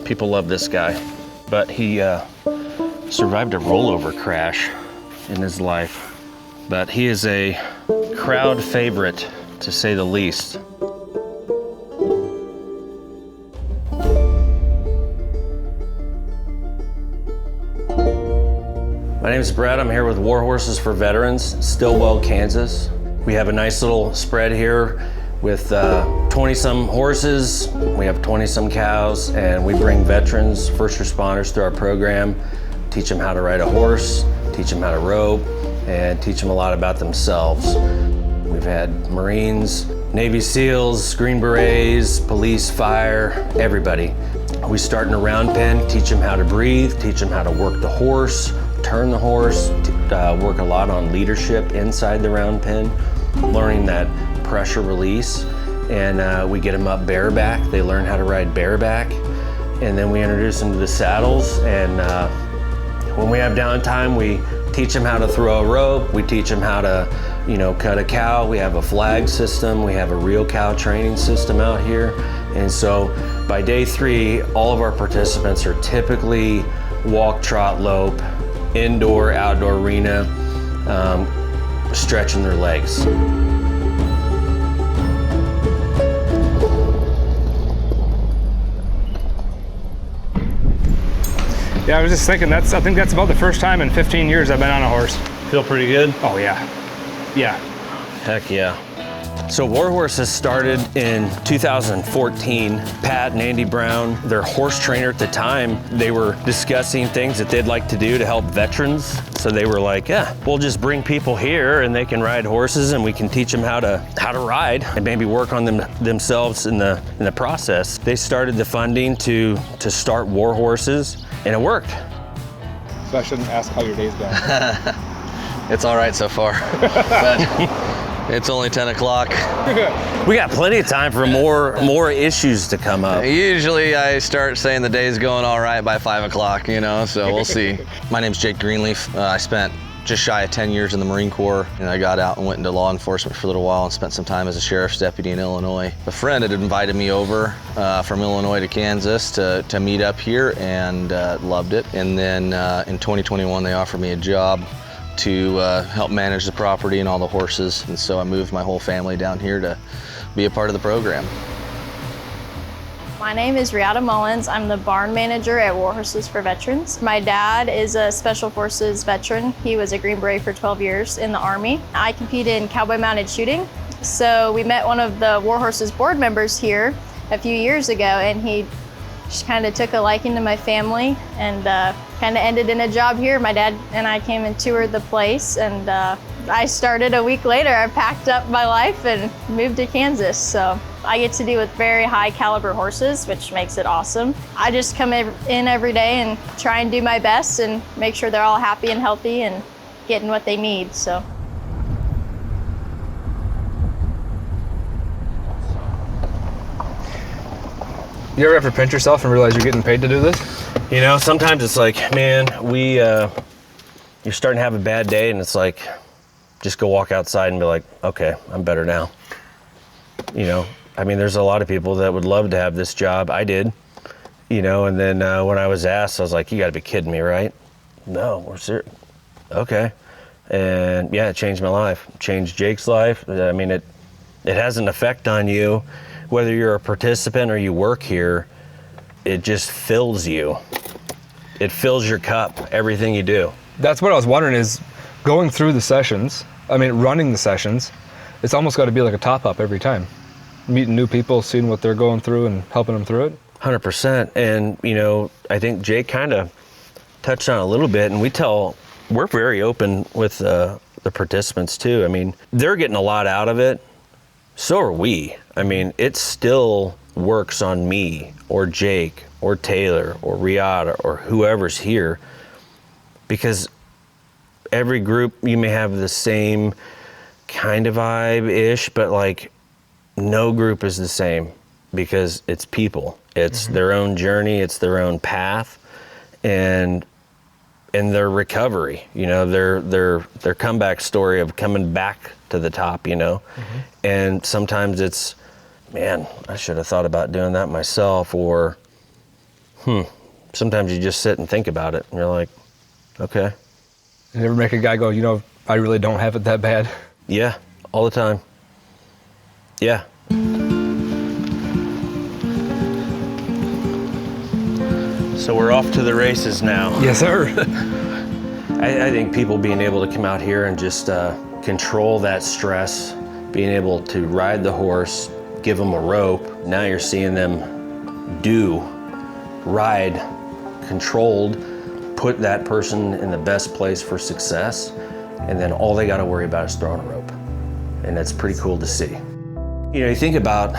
People love this guy, but he survived a rollover crash in his life. But he is a crowd favorite, to say the least. My name is Bret. I'm here with War Horses for Veterans, Stilwell, Kansas. We have a nice little spread here with 20-some horses. We have 20-some cows, and we bring veterans, first responders through our program, teach them how to ride a horse, teach them how to rope, and teach them a lot about themselves. We've had Marines, Navy SEALs, Green Berets, police, fire, everybody. We start in a round pen, teach them how to breathe, teach them how to work the horse, turn the horse, work a lot on leadership inside the round pen, learning that pressure release, and we get them up bareback. They learn how to ride bareback, and then we introduce them to the saddles, and when we have downtime, we teach them how to throw a rope, we teach them how to, cut a cow. We have a flag system, we have a real cow training system out here, and so by day 3, all of our participants are typically walk, trot, lope, indoor, outdoor arena, stretching their legs. Yeah, I was just thinking, I think that's about the first time in 15 years I've been on a horse. Feel pretty good? Oh yeah, yeah. Heck yeah. So War Horses started in 2014. Pat and Andy Brown, their horse trainer at the time, they were discussing things that they'd like to do to help veterans. So they were like, yeah, we'll just bring people here and they can ride horses and we can teach them how to ride and maybe work on themselves in the process. They started the funding to start War Horses, and it worked. So I shouldn't ask how your day's going. It's all right so far, but it's only 10 o'clock. We got plenty of time for more issues to come up. Usually I start saying the day's going all right by 5 o'clock, so we'll see. My name's Jake Greenleaf. I spent just shy of 10 years in the Marine Corps, and I got out and went into law enforcement for a little while and spent some time as a sheriff's deputy in Illinois. A friend had invited me over from Illinois to Kansas to meet up here, and loved it. And then in 2021 they offered me a job to help manage the property and all the horses, and so I moved my whole family down here to be a part of the program. My name is Riata Mullins. I'm the barn manager at War Horses for Veterans. My dad is a Special Forces veteran. He was a Green Beret for 12 years in the Army. I compete in cowboy mounted shooting. So we met one of the War Horses board members here a few years ago, and he just kind of took a liking to my family and kind of ended in a job here. My dad and I came and toured the place, and I started a week later. I packed up my life and moved to Kansas. So I get to deal with very high caliber horses, which makes it awesome. I just come in every day and try and do my best and make sure they're all happy and healthy and getting what they need. So. You ever have to pinch yourself and realize you're getting paid to do this? Sometimes it's like, man, you're starting to have a bad day, and it's like, just go walk outside and be like, okay, I'm better now. There's a lot of people that would love to have this job. I did, and then when I was asked, I was like, you gotta be kidding me, right? No, we're serious. Okay. And yeah, it changed my life, changed Jake's life. It has an effect on you, whether you're a participant or you work here. It just fills you. It fills your cup, everything you do. That's what I was wondering, is going through the sessions, running the sessions, it's almost got to be like a top up every time. Meeting new people, seeing what they're going through and helping them through it. 100%. And, I think Jake kind of touched on it a little bit, and we're very open with the participants too. They're getting a lot out of it. So are we. It still works on me or Jake or Taylor or Riata or whoever's here, because every group, you may have the same kind of vibe-ish, but no group is the same, because it's people. It's their own journey, it's their own path, and their recovery, their comeback story of coming back to the top, And sometimes it's, man, I should have thought about doing that myself, or Sometimes you just sit and think about it and you're like, okay. You ever make a guy go, you know, I really don't have it that bad? Yeah, all the time. Yeah. So we're off to the races now. Yes, sir. I think people being able to come out here and just control that stress, being able to ride the horse, give them a rope. Now you're seeing them ride controlled, put that person in the best place for success, and then all they got to worry about is throwing a rope. And that's pretty cool to see. You know, you think about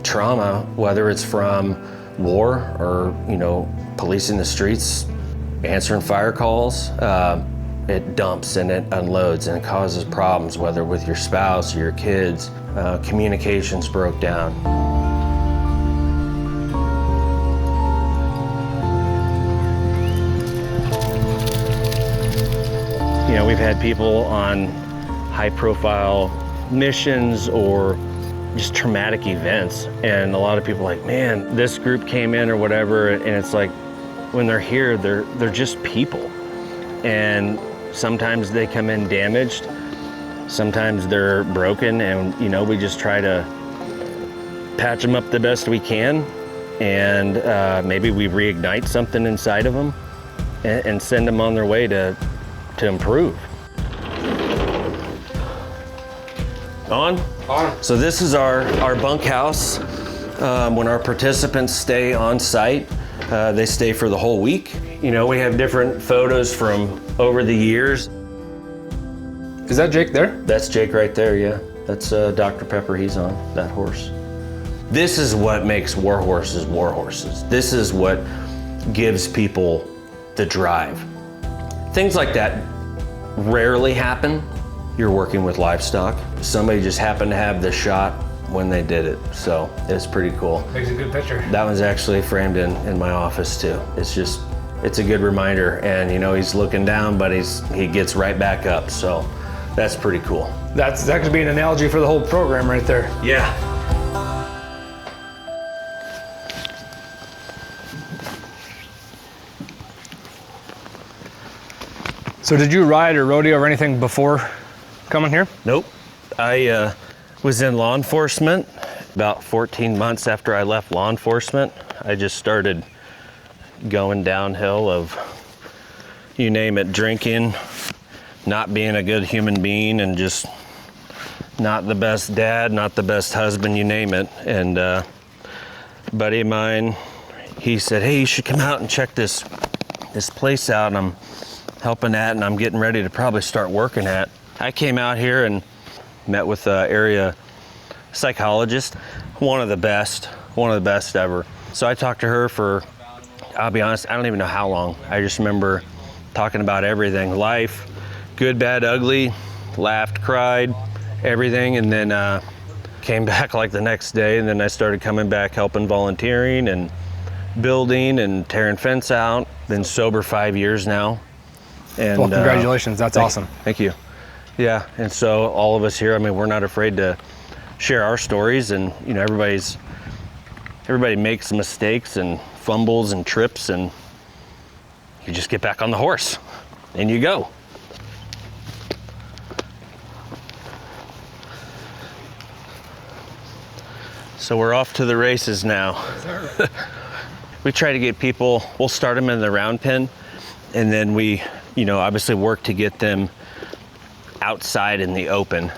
trauma, whether it's from war or, you know, policing the streets, answering fire calls, it dumps and it unloads and it causes problems, whether with your spouse or your kids. Communications broke down. You know, we've had people on high-profile missions or just traumatic events, and a lot of people are like, man, this group came in or whatever, and it's like, when they're here, they're just people. And sometimes they come in damaged, sometimes they're broken, and you know, we just try to patch them up the best we can, and maybe we reignite something inside of them and send them on their way to improve. On? So this is our bunkhouse. When our participants stay on site, they stay for the whole week. You know, we have different photos from over the years. Is that Jake there? That's Jake right there, yeah. That's Dr. Pepper, he's on that horse. This is what makes war horses war horses. This is what gives people the drive. Things like that rarely happen. You're working with livestock. Somebody just happened to have the shot when they did it, so it's pretty cool. Makes a good picture. That one's actually framed in my office too. It's a good reminder, and you know, he's looking down, but he gets right back up, so that's pretty cool. That could be an analogy for the whole program right there. Yeah. So did you ride or rodeo or anything before coming here? Nope. I was in law enforcement. About 14 months after I left law enforcement, I just started going downhill of, you name it, drinking, not being a good human being, and just not the best dad, not the best husband, you name it. And a buddy of mine, he said, hey, you should come out and check this place out, and I'm helping at, and I'm getting ready to probably start working at. I came out here and met with an area psychologist, one of the best ever. So I talked to her for, I'll be honest, I don't even know how long. I just remember talking about everything, life, good, bad, ugly, laughed, cried, everything, and then came back like the next day, and then I started coming back helping volunteering and building and tearing fence out. Been sober 5 years now. And well, congratulations, that's awesome. Thank you. Yeah, and so all of us here, I mean, we're not afraid to share our stories, and you know, everybody makes mistakes and fumbles and trips, and you just get back on the horse and you go. So we're off to the races now. We try to get people, we'll start them in the round pen, and then we, you know, obviously work to get them outside in the open.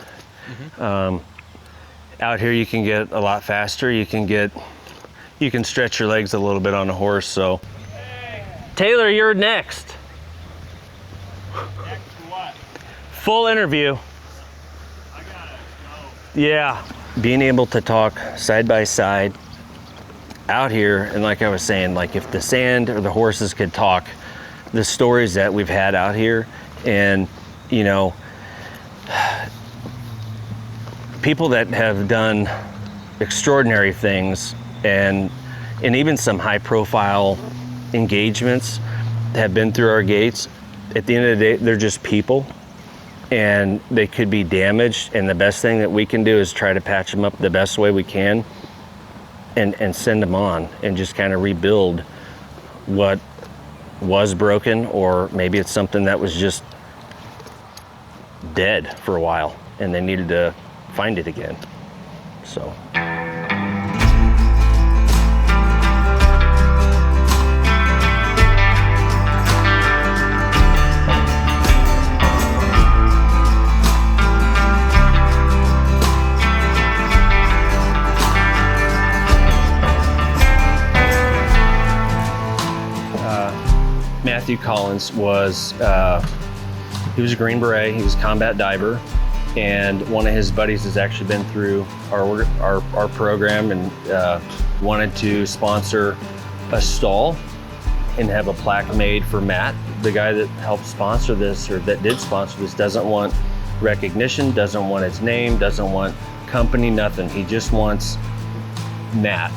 Out here you can get a lot faster. You can stretch your legs a little bit on a horse. So, Taylor, you're next. Next to what? Full interview. I gotta go. Yeah. Being able to talk side by side out here, and like I was saying, like if the sand or the horses could talk, the stories that we've had out here, and you know, people that have done extraordinary things, and even some high profile engagements have been through our gates. At the end of the day, they're just people, and they could be damaged, and the best thing that we can do is try to patch them up the best way we can and send them on and just kind of rebuild what was broken, or maybe it's something that was just dead for a while and they needed to find it again. So. Matthew Collins was, he was a Green Beret, he was a combat diver, and one of his buddies has actually been through our program and wanted to sponsor a stall and have a plaque made for Matt. The guy that helped sponsor this, or that did sponsor this, doesn't want recognition, doesn't want his name, doesn't want company, nothing. He just wants Matt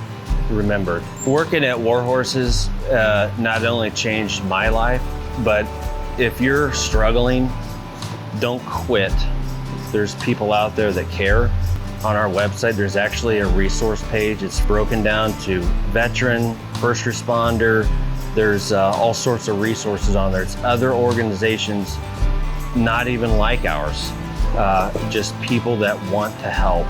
remembered. Working at War Horses not only changed my life, but if you're struggling, don't quit. There's people out there that care. On our website, there's actually a resource page. It's broken down to veteran, first responder. There's all sorts of resources on there. It's other organizations, not even like ours, just people that want to help.